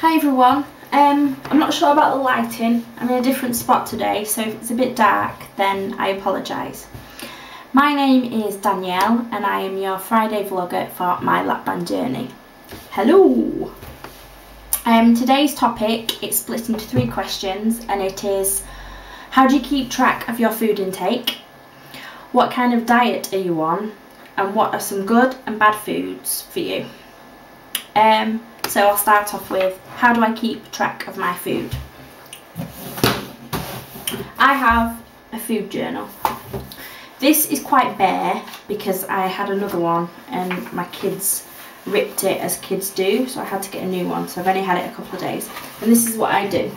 Hi everyone, I'm not sure about the lighting. I'm in a different spot today, so if it's a bit dark then I apologise. My name is Danielle and I am your Friday vlogger for My Lap Band Journey. Hello! Today's topic is split into 3 questions, and it is: how do you keep track of your food intake? What kind of diet are you on? And what are some good and bad foods for you? So I'll start off with, how do I keep track of my food? I have a food journal. This is quite bare because I had another one and my kids ripped it, as kids do, so I had to get a new one, so I've only had it a couple of days. And this is what I do.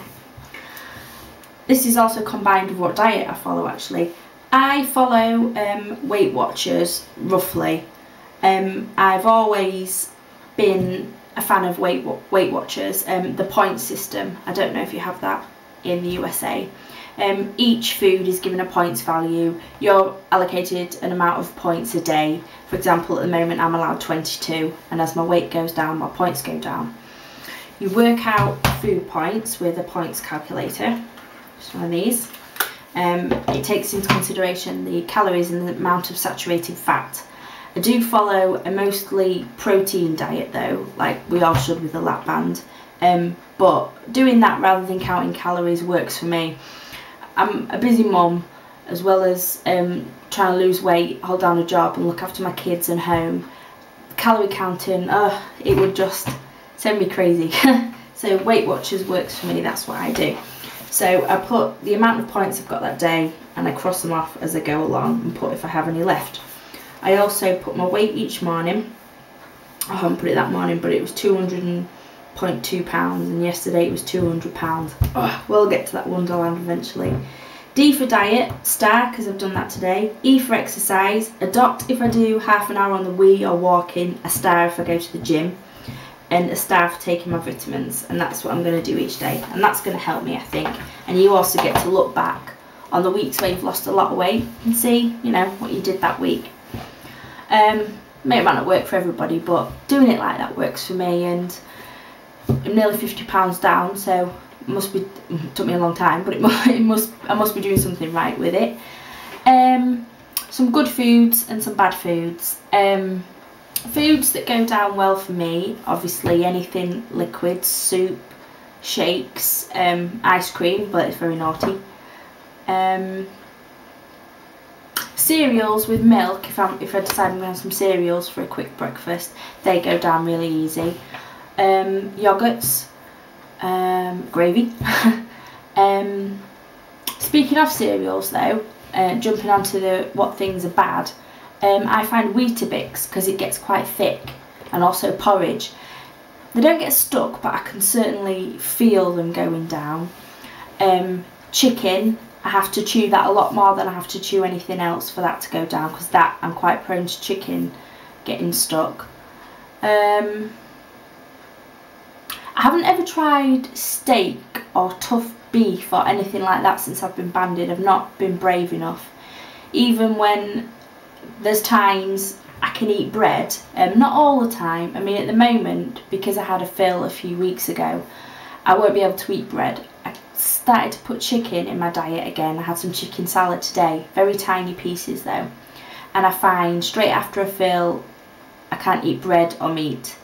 This is also combined with what diet I follow actually. I follow Weight Watchers, roughly. I've always been a fan of Weight Watchers, the point system. I don't know if you have that in the USA. Each food is given a points value. You're allocated an amount of points a day. For example, at the moment I'm allowed 22, and as my weight goes down, my points go down. You work out food points with a points calculator, just one of these. It takes into consideration the calories and the amount of saturated fat. I do follow a mostly protein diet though, like we all should with the lap band, but doing that rather than counting calories works for me. I'm a busy mum, as well as trying to lose weight, hold down a job and look after my kids and home. Calorie counting, it would just send me crazy. So Weight Watchers works for me, that's what I do. So I put the amount of points I've got that day and I cross them off as I go along and put if I have any left. I also put my weight each morning. I haven't put it that morning, but it was 200.2 pounds, and yesterday it was 200 pounds. We'll get to that wonderland eventually. D for diet, star because I've done that today. E for exercise, a dot if I do half an hour on the Wii or walking, a star if I go to the gym, and a star for taking my vitamins. And that's what I'm going to do each day, and that's going to help me, I think. And you also get to look back on the weeks where you've lost a lot of weight and see, you know, what you did that week. It might not work for everybody, but doing it like that works for me, and I'm nearly 50 pounds down, so it must be, it took me a long time, but I must be doing something right with it. Some good foods and some bad foods. Foods that go down well for me, obviously anything liquid, soup, shakes, ice cream, but it's very naughty. Cereals with milk, if I decide I'm going to have some cereals for a quick breakfast, they go down really easy. Yogurts, gravy. Speaking of cereals though, jumping onto what things are bad, I find Weetabix, because it gets quite thick, and also porridge. They don't get stuck, but I can certainly feel them going down. Chicken, I have to chew that a lot more than I have to chew anything else for that to go down, because that I'm quite prone to chicken getting stuck. I haven't ever tried steak or tough beef or anything like that since I've been banded. I've not been brave enough. Even when there's times I can eat bread, not all the time. I mean, at the moment, because I had a fill a few weeks ago, I won't be able to eat bread. I started to put chicken in my diet again. I had some chicken salad today, very tiny pieces though, and I find straight after a fill I can't eat bread or meat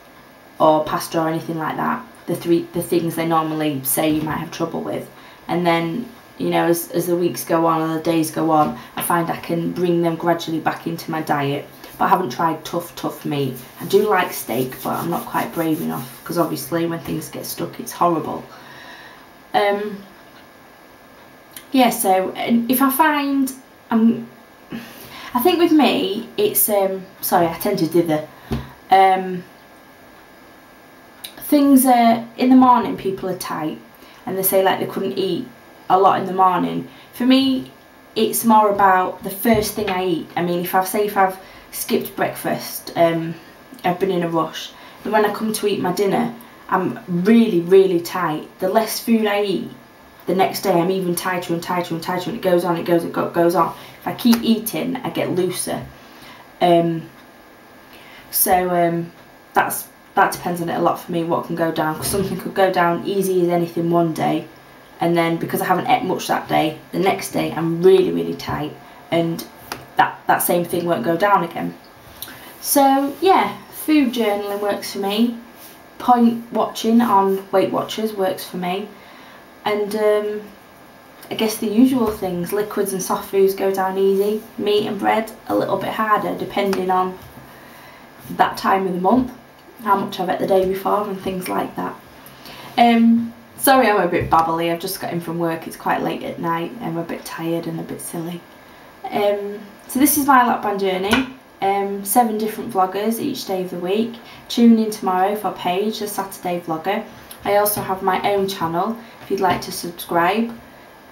or pasta or anything like that, the things they normally say you might have trouble with. And then, you know, as the weeks go on and the days go on, I find I can bring them gradually back into my diet. But I haven't tried tough meat. I do like steak, but I'm not quite brave enough, because obviously when things get stuck it's horrible. Yeah, so if I find I think with me it's sorry, I tend to dither. Things are, in the morning people are tight and they say like they couldn't eat a lot in the morning. For me it's more about the first thing I eat. I mean, if I've skipped breakfast, I've been in a rush, and when I come to eat my dinner I'm really tight. The less food I eat, the next day I'm even tighter and tighter and tighter, and it goes on. If I keep eating I get looser. So that's that depends on it a lot for me, what can go down, because something could go down easy as anything one day, and then because I haven't ate much that day, the next day I'm really tight, and that same thing won't go down again. So yeah, food journaling works for me. Point watching on Weight Watchers works for me, and I guess the usual things, liquids and soft foods go down easy. Meat and bread a little bit harder, depending on that time of the month, how much I've ate the day before and things like that. Sorry I'm a bit babbly, I've just got in from work, it's quite late at night, I'm a bit tired and a bit silly. So this is my lap band journey. 7 different vloggers each day of the week. Tune in tomorrow for Paige, the Saturday vlogger. I also have my own channel if you'd like to subscribe.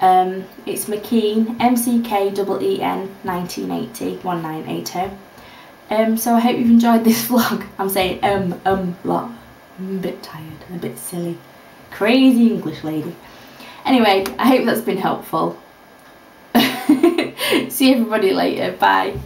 It's McKeen, MCKEEN 1980. So I hope you've enjoyed this vlog. I'm saying lot. I'm a bit tired and a bit silly. Crazy English lady. Anyway, I hope that's been helpful. See everybody later. Bye.